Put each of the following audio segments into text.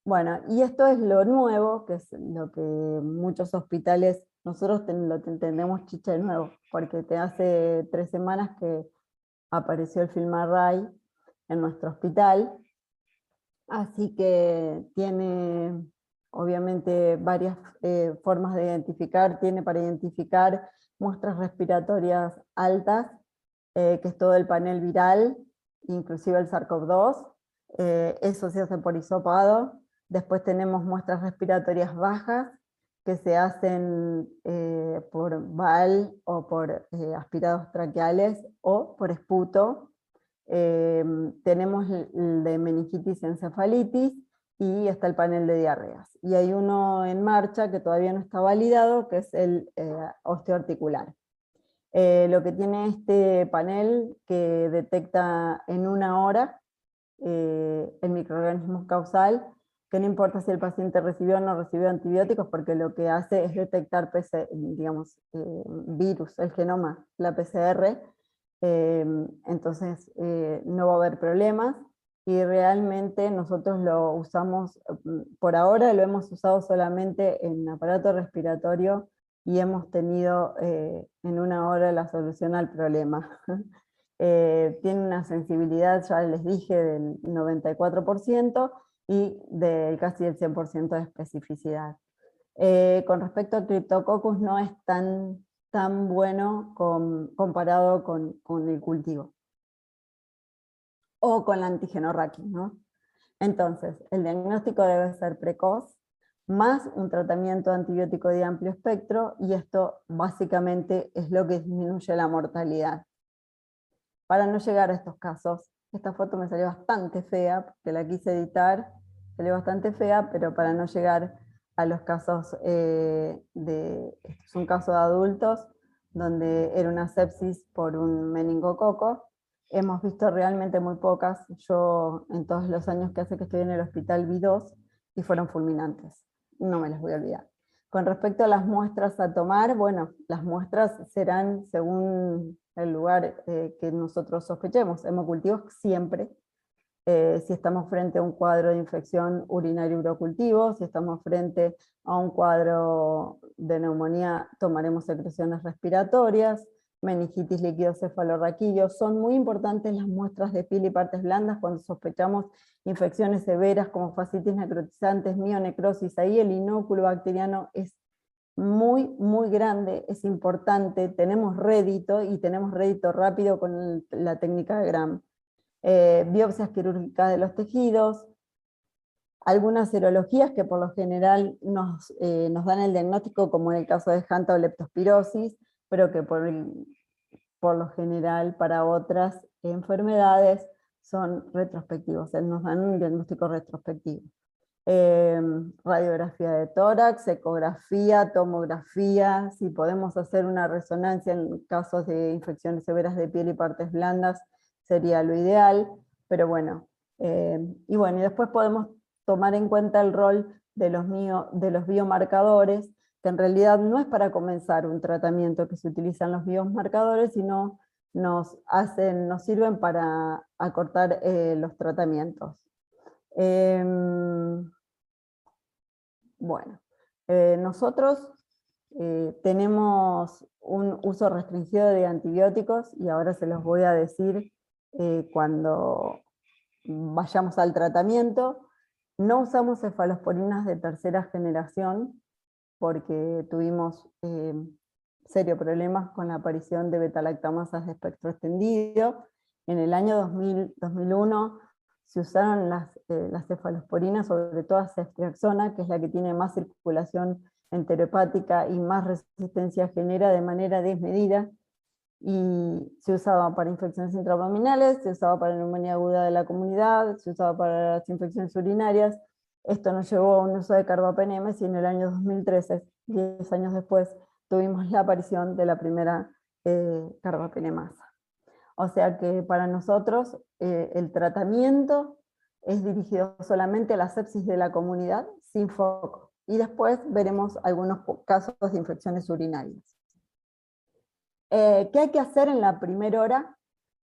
Bueno, y esto es lo nuevo, que es lo que muchos hospitales, nosotros tenemos chicha de nuevo, porque te hace 3 semanas que apareció el FilmArray en nuestro hospital, así que tiene obviamente varias formas de identificar, tiene para identificar muestras respiratorias altas, que es todo el panel viral, inclusive el SARS-CoV-2, eso se hace por hisopado. Después tenemos muestras respiratorias bajas, que se hacen por BAL o por aspirados traqueales o por esputo. Tenemos el de meningitis y encefalitis, y está el panel de diarreas. Y hay uno en marcha que todavía no está validado, que es el osteoarticular. Lo que tiene este panel, que detecta en 1 hora el microorganismo causal, que no importa si el paciente recibió o no recibió antibióticos, porque lo que hace es detectar digamos, virus, el genoma, la PCR, entonces no va a haber problemas, y realmente nosotros lo usamos, por ahora lo hemos usado solamente en aparato respiratorio, y hemos tenido en 1 hora la solución al problema. Tiene una sensibilidad, ya les dije, del 94% y de casi el 100% de especificidad. Con respecto a Cryptococcus, no es tan bueno comparado con el cultivo o con el antígeno Raki, ¿no? Entonces, el diagnóstico debe ser precoz, más un tratamiento antibiótico de amplio espectro, y esto básicamente es lo que disminuye la mortalidad. Para no llegar a estos casos, esta foto me salió bastante fea, porque la quise editar, salió bastante fea, pero para no llegar a los casos este es un caso de adultos, donde era una sepsis por un meningococo. Hemos visto realmente muy pocas. Yo, en todos los años que hace que estoy en el hospital, vi 2 y fueron fulminantes. No me las voy a olvidar. Con respecto a las muestras a tomar, bueno, las muestras serán según el lugar que nosotros sospechemos. Hemocultivos siempre. Si estamos frente a un cuadro de infección urinaria urocultivo, si estamos frente a un cuadro de neumonía, tomaremos secreciones respiratorias, meningitis líquido-cefalorraquídeo. Son muy importantes las muestras de piel y partes blandas cuando sospechamos infecciones severas como fascitis necrotizantes, mionecrosis. Ahí el inóculo bacteriano es muy grande, es importante. Tenemos rédito, y tenemos rédito rápido con la técnica de Gram. Biopsias quirúrgicas de los tejidos, algunas serologías que por lo general nos dan el diagnóstico, como en el caso de Hanta o leptospirosis, pero que por lo general para otras enfermedades son retrospectivos, nos dan un diagnóstico retrospectivo. Radiografía de tórax, ecografía, tomografía, si podemos hacer una resonancia en casos de infecciones severas de piel y partes blandas, sería lo ideal, pero bueno. Y bueno, y después podemos tomar en cuenta el rol de los biomarcadores, que en realidad no es para comenzar un tratamiento que se utilizan los biomarcadores, sino nos sirven para acortar los tratamientos. Bueno, nosotros tenemos un uso restringido de antibióticos, y ahora se los voy a decir cuando vayamos al tratamiento. No usamos cefalosporinas de tercera generación, porque tuvimos serios problemas con la aparición de betalactamasas de espectro extendido. En el año 2001 se usaron las cefalosporinas, sobre todo ceftriaxona, que es la que tiene más circulación enterohepática y más resistencia genera de manera desmedida, y se usaba para infecciones intraabdominales, se usaba para neumonía aguda de la comunidad, se usaba para las infecciones urinarias. Esto nos llevó a un uso de carbapenemes, y en el año 2013, 10 años después, tuvimos la aparición de la primera carbapenemasa. O sea que para nosotros el tratamiento es dirigido solamente a la sepsis de la comunidad, sin foco. Y después veremos algunos casos de infecciones urinarias. ¿Qué hay que hacer en la primera hora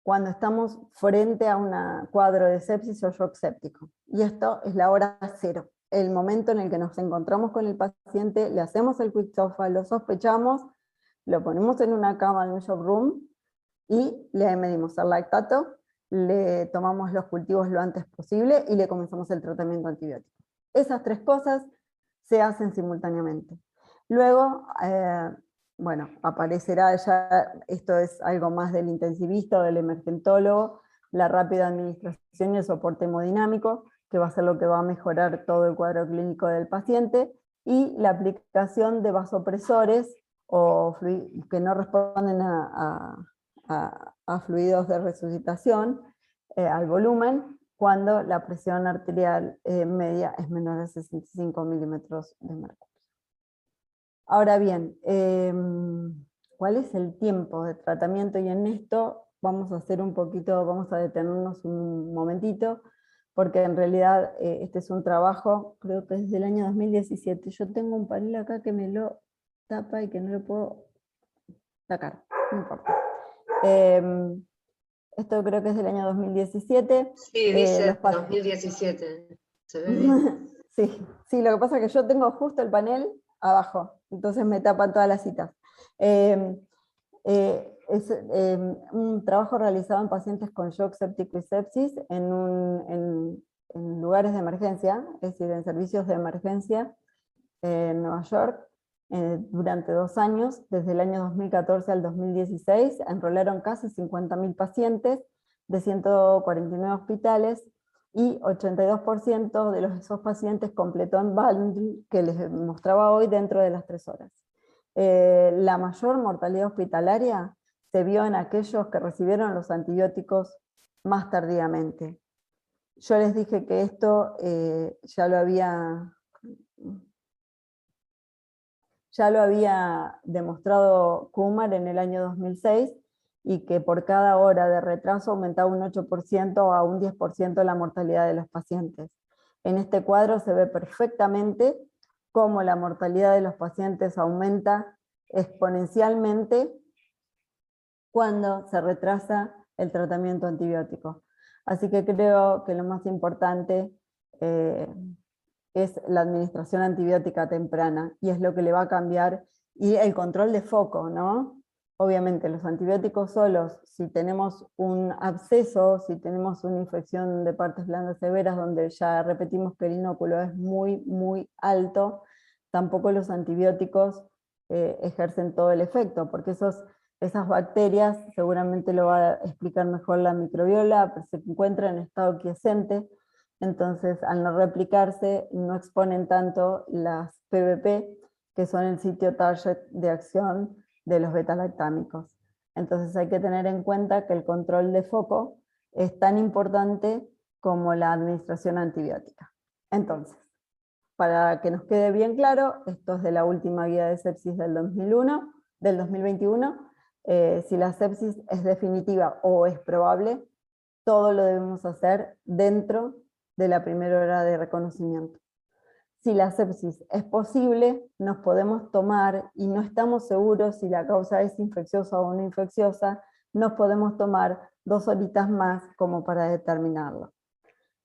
cuando estamos frente a un cuadro de sepsis o shock séptico? Y esto es la hora 0. el momento en el que nos encontramos con el paciente, le hacemos el quick SOFA, lo sospechamos, lo ponemos en una cama de un shock room y le medimos el lactato, le tomamos los cultivos lo antes posible y le comenzamos el tratamiento antibiótico. Esas 3 cosas se hacen simultáneamente. Luego, bueno, aparecerá ya, esto es algo más del intensivista o del emergentólogo, la rápida administración y el soporte hemodinámico, que va a ser lo que va a mejorar todo el cuadro clínico del paciente, y la aplicación de vasopresores o que no responden a fluidos de resucitación, al volumen, cuando la presión arterial media es menor a 65 milímetros de mercurio. Ahora bien, ¿cuál es el tiempo de tratamiento? Y en esto vamos a hacer un poquito, vamos a detenernos un momentito, porque en realidad este es un trabajo, creo que es del año 2017. Yo tengo un panel acá que me lo tapa y que no lo puedo sacar, no importa. Esto creo que es del año 2017. Sí, dice 2017. Se ve bien. Sí, sí, lo que pasa es que yo tengo justo el panel abajo, entonces me tapan todas las citas. Es un trabajo realizado en pacientes con shock séptico y sepsis en lugares de emergencia, es decir, en servicios de emergencia en Nueva York, durante 2 años, desde el año 2014 al 2016, enrolaron casi 50.000 pacientes de 149 hospitales, y 82% de esos pacientes completó en bundle, que les mostraba hoy, dentro de las 3 horas. La mayor mortalidad hospitalaria se vio en aquellos que recibieron los antibióticos más tardíamente. Yo les dije que esto ya lo había demostrado Kumar en el año 2006, y que por cada hora de retraso aumentaba un 8% a un 10% la mortalidad de los pacientes. En este cuadro se ve perfectamente cómo la mortalidad de los pacientes aumenta exponencialmente cuando se retrasa el tratamiento antibiótico. Así que creo que lo más importante es la administración antibiótica temprana, y es lo que le va a cambiar, y el control de foco, ¿no? Obviamente los antibióticos solos, si tenemos un absceso, si tenemos una infección de partes blandas severas, donde ya repetimos que el inóculo es muy, muy alto, tampoco los antibióticos ejercen todo el efecto, porque esas bacterias, seguramente lo va a explicar mejor la microbióloga, pero se encuentran en estado quiescente. Entonces, al no replicarse, no exponen tanto las PBP, que son el sitio target de acción de los betalactámicos. Entonces hay que tener en cuenta que el control de foco es tan importante como la administración antibiótica. Entonces, para que nos quede bien claro, esto es de la última guía de sepsis del 2021, si la sepsis es definitiva o es probable, todo lo debemos hacer dentro de la primera hora de reconocimiento. Si la sepsis es posible, nos podemos tomar, y no estamos seguros si la causa es infecciosa o no infecciosa, nos podemos tomar 2 horitas más como para determinarlo.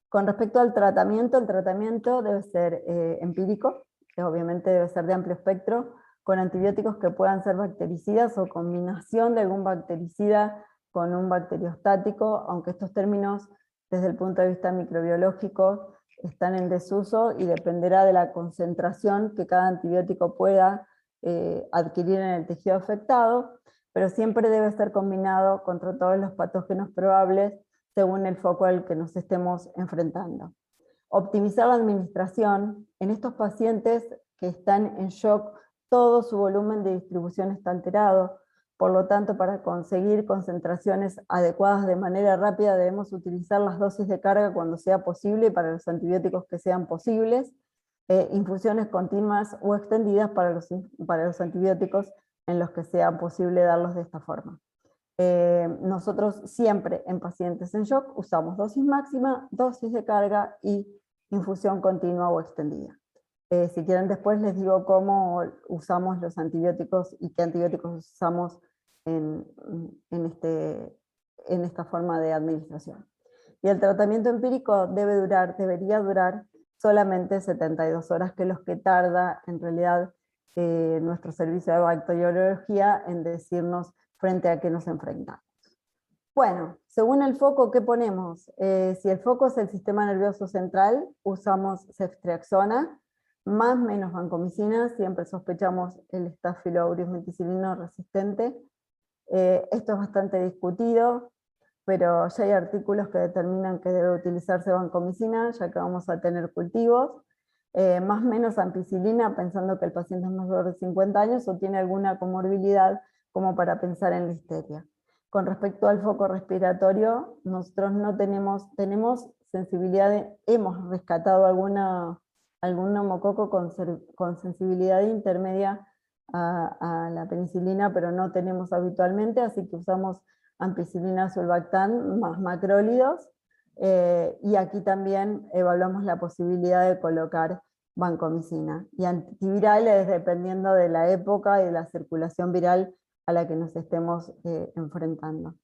Con respecto al tratamiento, el tratamiento debe ser empírico, que obviamente debe ser de amplio espectro, con antibióticos que puedan ser bactericidas o combinación de algún bactericida con un bacteriostático, aunque estos términos desde el punto de vista microbiológico están en desuso, y dependerá de la concentración que cada antibiótico pueda adquirir en el tejido afectado, pero siempre debe ser combinado contra todos los patógenos probables según el foco al que nos estemos enfrentando. Optimizar la administración. En estos pacientes que están en shock, todo su volumen de distribución está alterado, por lo tanto, para conseguir concentraciones adecuadas de manera rápida debemos utilizar las dosis de carga cuando sea posible para los antibióticos que sean posibles, infusiones continuas o extendidas para los antibióticos en los que sea posible darlos de esta forma. Nosotros siempre en pacientes en shock usamos dosis máxima, dosis de carga y infusión continua o extendida. Si quieren después les digo cómo usamos los antibióticos y qué antibióticos usamos en esta forma de administración. Y el tratamiento empírico debería durar solamente 72 horas, que es lo que tarda en realidad nuestro servicio de bacteriología en decirnos frente a qué nos enfrentamos. Bueno, según el foco, ¿qué ponemos? Si el foco es el sistema nervioso central, usamos ceftriaxona, más menos vancomicina, siempre sospechamos el Staphylo aureus meticilino resistente. Esto es bastante discutido, pero ya hay artículos que determinan que debe utilizarse vancomicina, ya que vamos a tener cultivos. Más menos ampicilina, pensando que el paciente es mayor de 50 años o tiene alguna comorbilidad como para pensar en listeria. Con respecto al foco respiratorio, nosotros no tenemos sensibilidad, hemos rescatado algún neumococo con sensibilidad intermedia a la penicilina, pero no tenemos habitualmente, así que usamos ampicilina sulbactam más macrólidos, y aquí también evaluamos la posibilidad de colocar vancomicina. Y antivirales, dependiendo de la época y de la circulación viral a la que nos estemos enfrentando.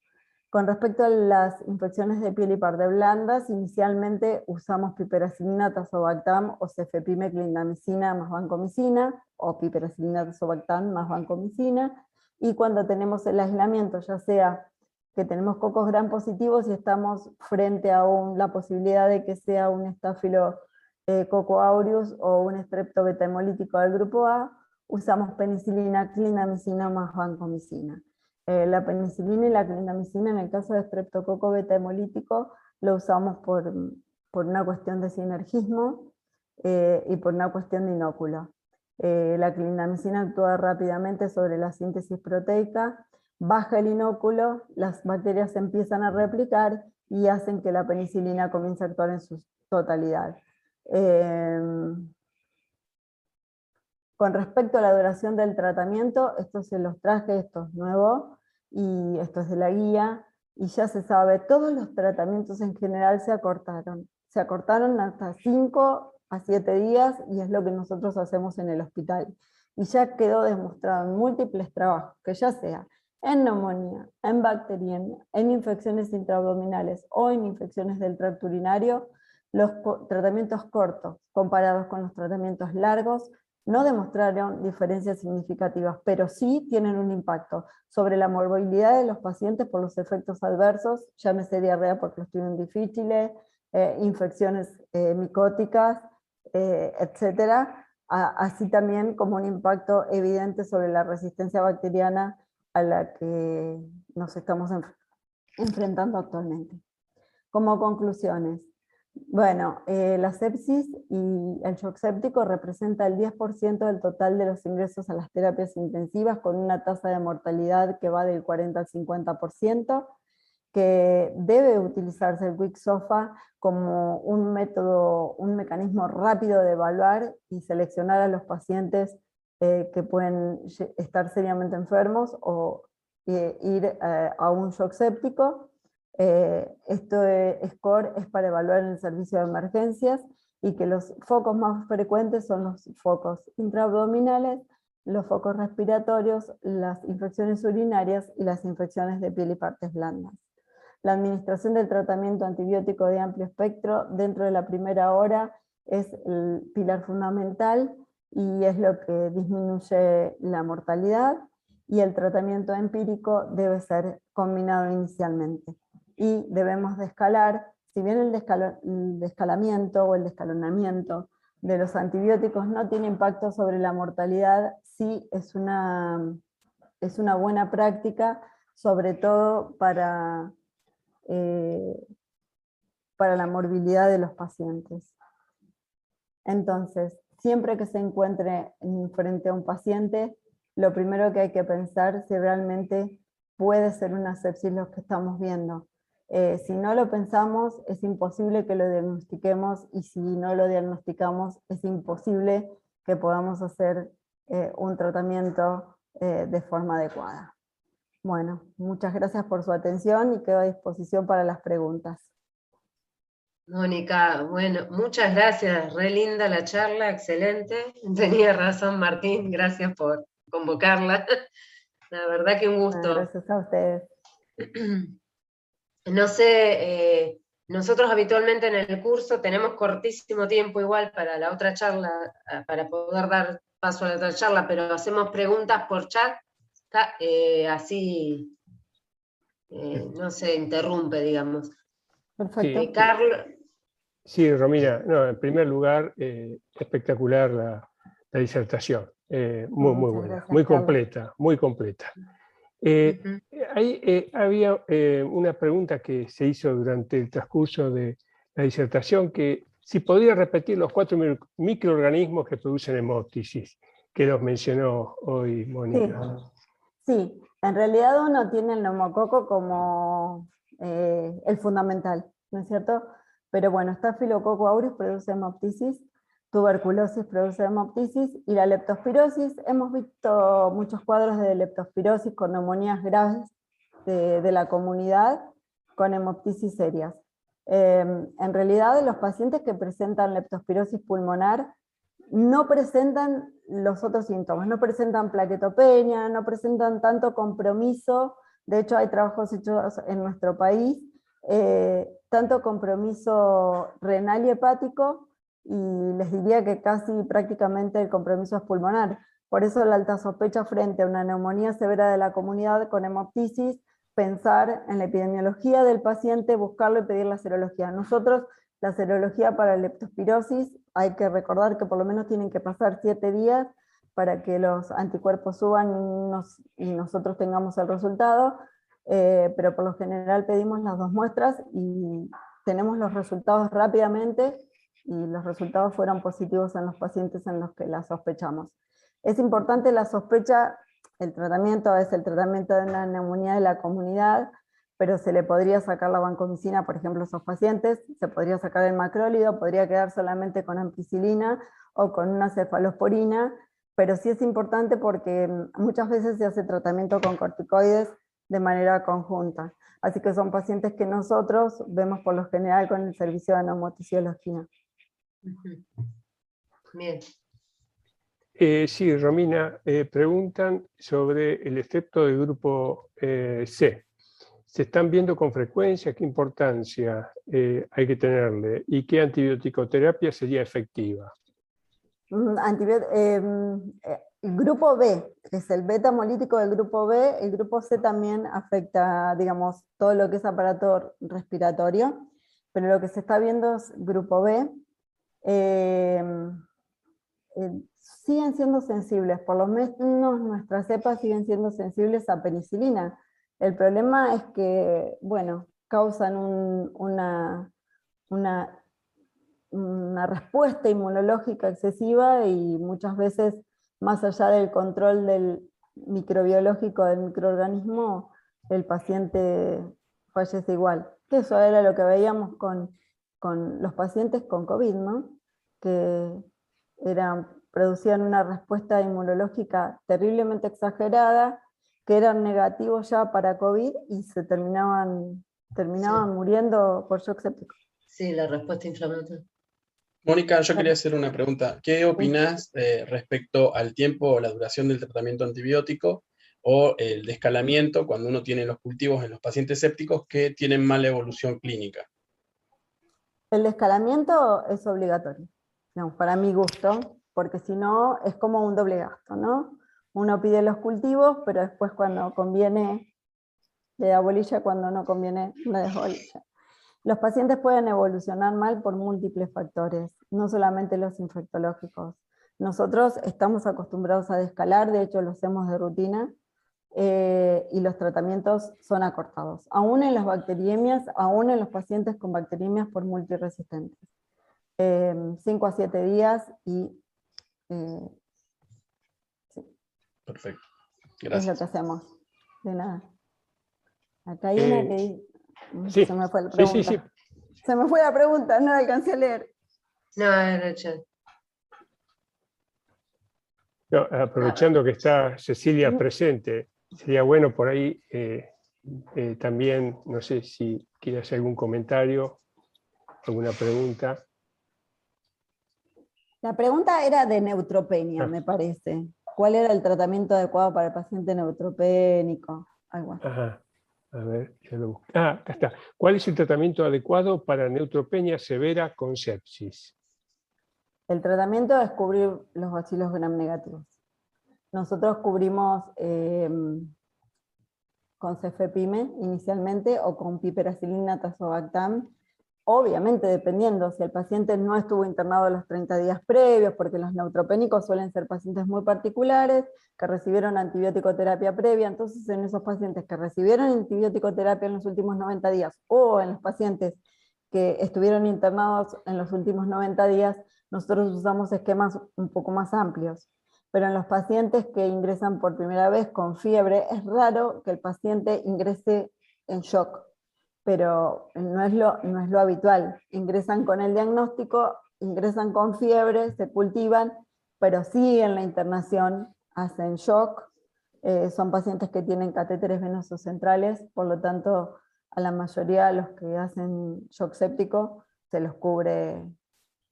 Con respecto a las infecciones de piel y parte blandas, inicialmente usamos piperacilina, tazobactam o cefepime-clindamicina más vancomicina, o piperacilina, tazobactam más vancomicina, y cuando tenemos el aislamiento, ya sea que tenemos cocos gram positivos y estamos frente a la posibilidad de que sea un Staphylo coco aureus o un estrepto beta hemolítico del grupo A, usamos penicilina, clindamicina más vancomicina. La penicilina y la clindamicina en el caso de streptococo beta hemolítico lo usamos por una cuestión de sinergismo y por una cuestión de inóculo. La clindamicina actúa rápidamente sobre la síntesis proteica, baja el inóculo, las bacterias se empiezan a replicar y hacen que la penicilina comience a actuar en su totalidad. Con respecto a la duración del tratamiento, esto se los traje, esto es nuevo, y esto es de la guía, y ya se sabe, todos los tratamientos en general se acortaron hasta 5 a 7 días, y es lo que nosotros hacemos en el hospital. Y ya quedó demostrado en múltiples trabajos, que ya sea en neumonía, en bacteriemia, en infecciones intraabdominales o en infecciones del tracto urinario, los tratamientos cortos comparados con los tratamientos largos no demostraron diferencias significativas, pero sí tienen un impacto sobre la morbilidad de los pacientes por los efectos adversos, llámese diarrea por Clostridium difficile, infecciones micóticas, etc. Así también como un impacto evidente sobre la resistencia bacteriana a la que nos estamos enfrentando actualmente. Como conclusiones, bueno, la sepsis y el shock séptico representa el 10% del total de los ingresos a las terapias intensivas, con una tasa de mortalidad que va del 40 al 50%, que debe utilizarse el Quick-SOFA como un método, un mecanismo rápido de evaluar y seleccionar a los pacientes que pueden estar seriamente enfermos o ir a un shock séptico. Esto de SCORE es para evaluar en el servicio de emergencias, y que los focos más frecuentes son los focos intraabdominales, los focos respiratorios, las infecciones urinarias y las infecciones de piel y partes blandas. La administración del tratamiento antibiótico de amplio espectro dentro de la primera hora es el pilar fundamental y es lo que disminuye la mortalidad, y el tratamiento empírico debe ser combinado inicialmente. Y debemos de escalar, si bien el descalamiento o el descalonamiento de los antibióticos no tiene impacto sobre la mortalidad, sí es una buena práctica, sobre todo para la morbilidad de los pacientes. Entonces, siempre que se encuentre frente a un paciente, lo primero que hay que pensar es si realmente puede ser una sepsis lo que estamos viendo. Si no lo pensamos, es imposible que lo diagnostiquemos, y si no lo diagnosticamos, es imposible que podamos hacer un tratamiento de forma adecuada. Bueno, muchas gracias por su atención y quedo a disposición para las preguntas. Mónica, bueno, muchas gracias, re linda la charla, excelente. Tenía razón Martín, gracias por convocarla. La verdad que un gusto. Gracias a ustedes. No sé, nosotros habitualmente en el curso tenemos cortísimo tiempo igual para la otra charla, para poder dar paso a la otra charla, pero hacemos preguntas por chat, así no se interrumpe, digamos. Perfecto. Sí, Carlos. sí, Romina, no, en primer lugar, espectacular la disertación, muy Muchas buena, gracias, muy Carlos. completa, muy completa. Ujú. Ahí había una pregunta que se hizo durante el transcurso de la disertación, que si podría repetir los 4 microorganismos que producen hemóptisis, que los mencionó hoy Mónica. Sí, en realidad uno tiene el neumococo como el fundamental, ¿no es cierto? Pero bueno, Staphylococcus aureus produce hemoptisis, tuberculosis produce hemoptisis y la leptospirosis. Hemos visto muchos cuadros de leptospirosis con neumonías graves de la comunidad con hemoptisis serias. En realidad los pacientes que presentan leptospirosis pulmonar no presentan los otros síntomas, no presentan plaquetopenia, no presentan tanto compromiso. De hecho hay trabajos hechos en nuestro país, tanto compromiso renal y hepático, y les diría que casi prácticamente el compromiso es pulmonar. Por eso la alta sospecha frente a una neumonía severa de la comunidad con hemoptisis, pensar en la epidemiología del paciente, buscarlo y pedir la serología. Nosotros, la serología para leptospirosis, hay que recordar que por lo menos tienen que pasar 7 días para que los anticuerpos suban y nosotros tengamos el resultado, pero por lo general pedimos las 2 muestras y tenemos los resultados rápidamente, y los resultados fueron positivos en los pacientes en los que la sospechamos. Es importante la sospecha. El tratamiento es el tratamiento de una neumonía de la comunidad, pero se le podría sacar la vancomicina, por ejemplo, a esos pacientes, se podría sacar el macrólido, podría quedar solamente con ampicilina o con una cefalosporina, pero sí es importante porque muchas veces se hace tratamiento con corticoides de manera conjunta. Así que son pacientes que nosotros vemos por lo general con el servicio de neumotisiología. Bien. Sí, Romina, preguntan sobre el efecto del grupo C. ¿Se están viendo con frecuencia? ¿Qué importancia hay que tenerle? ¿Y qué antibiótico-terapia sería efectiva? El grupo B, que es el beta hemolítico del grupo B, el grupo C también afecta, digamos, todo lo que es aparato respiratorio, pero lo que se está viendo es grupo B. Siguen siendo sensibles, por lo menos nuestras cepas siguen siendo sensibles a penicilina. El problema es que, bueno, causan una respuesta inmunológica excesiva y muchas veces, más allá del control del microbiológico del microorganismo, el paciente fallece igual. Que eso era lo que veíamos con los pacientes con COVID, ¿no? Que producían una respuesta inmunológica terriblemente exagerada, que eran negativos ya para COVID y se terminaban muriendo por shock séptico. Sí, la respuesta inflamatoria. Mónica, yo quería hacer una pregunta. ¿Qué opinás respecto al tiempo o la duración del tratamiento antibiótico o el descalamiento cuando uno tiene los cultivos en los pacientes sépticos que tienen mala evolución clínica? El descalamiento es obligatorio, digamos, para mi gusto, porque si no es como un doble gasto, ¿no? Uno pide los cultivos, pero después cuando conviene le da bolilla, cuando no conviene no da bolilla. Los pacientes pueden evolucionar mal por múltiples factores, no solamente los infectológicos. Nosotros estamos acostumbrados a descalar, de hecho lo hacemos de rutina, y los tratamientos son acortados, aún en las bacteriemias, aún en los pacientes con bacteriemias por multiresistentes. 5 a 7 días y sí. Perfecto, Es gracias. lo que hacemos, de nada. Acá hay una que sí, se me fue la pregunta. Sí. Se me fue la pregunta, no la alcancé a leer. No, era el chat. No, aprovechando que está Cecilia presente, sería bueno por ahí también, no sé si quiere hacer algún comentario, alguna pregunta. La pregunta era de neutropenia, me parece. ¿Cuál era el tratamiento adecuado para el paciente neutropénico? Algo así. Ajá. A ver, ya lo busco. Ah, acá está. ¿Cuál es el tratamiento adecuado para neutropenia severa con sepsis? El tratamiento es cubrir los bacilos gram negativos. Nosotros cubrimos con cefepime inicialmente o con piperacilina tazobactam, obviamente dependiendo si el paciente no estuvo internado los 30 días previos, porque los neutropénicos suelen ser pacientes muy particulares, que recibieron antibiótico-terapia previa. Entonces en esos pacientes que recibieron antibiótico-terapia en los últimos 90 días, o en los pacientes que estuvieron internados en los últimos 90 días, nosotros usamos esquemas un poco más amplios. Pero en los pacientes que ingresan por primera vez con fiebre, es raro que el paciente ingrese en shock, pero no es lo habitual. Ingresan con el diagnóstico, ingresan con fiebre, se cultivan, pero sí en la internación hacen shock. Son pacientes que tienen catéteres venosos centrales, por lo tanto, a la mayoría de los que hacen shock séptico se los cubre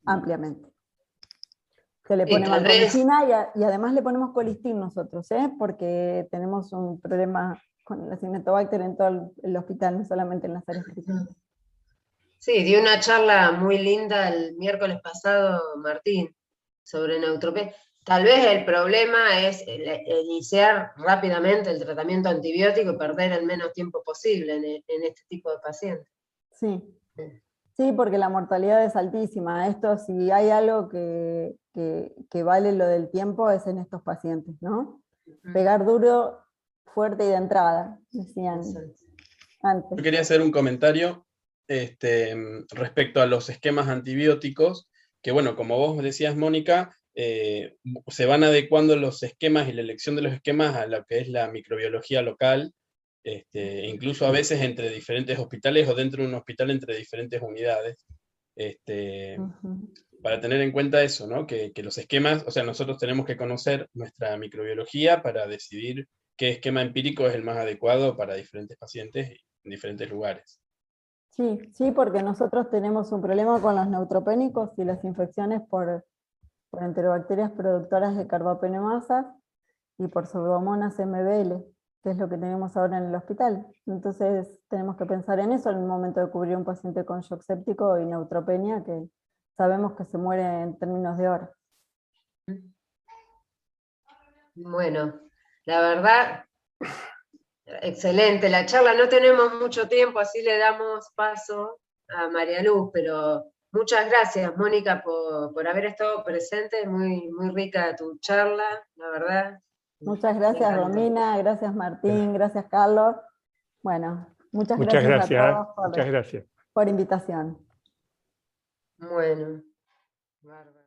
ampliamente. Se le pone vancomicina y además le ponemos colistin nosotros, porque tenemos un problema con el Acinetobacter en todo el hospital, no solamente en las áreas críticas. Sí, dio una charla muy linda el miércoles pasado, Martín, sobre neutropenia. Tal vez el problema es iniciar rápidamente el tratamiento antibiótico y perder el menos tiempo posible en este tipo de pacientes. Sí. Sí, porque la mortalidad es altísima. Esto, si hay algo que vale lo del tiempo, es en estos pacientes, ¿no? Pegar duro, fuerte y de entrada, decían antes. Yo quería hacer un comentario respecto a los esquemas antibióticos, que bueno, como vos decías, Mónica, se van adecuando los esquemas y la elección de los esquemas a lo que es la microbiología local, incluso a veces entre diferentes hospitales o dentro de un hospital entre diferentes unidades, para tener en cuenta eso, ¿no? Que los esquemas, o sea, nosotros tenemos que conocer nuestra microbiología para decidir qué esquema empírico es el más adecuado para diferentes pacientes en diferentes lugares. Sí, porque nosotros tenemos un problema con los neutropénicos y las infecciones por enterobacterias productoras de carbapenemasas y por pseudomonas MBL, que es lo que tenemos ahora en el hospital. Entonces tenemos que pensar en eso en el momento de cubrir un paciente con shock séptico y neutropenia, que sabemos que se muere en términos de horas. Bueno, la verdad, excelente la charla. No tenemos mucho tiempo, así le damos paso a María Luz, pero muchas gracias, Mónica, por haber estado presente. Muy, muy rica tu charla, la verdad. Muchas gracias, Romina, gracias, Martín, gracias, Carlos. Bueno, muchas gracias a todos por invitación. Bueno, bárbaro.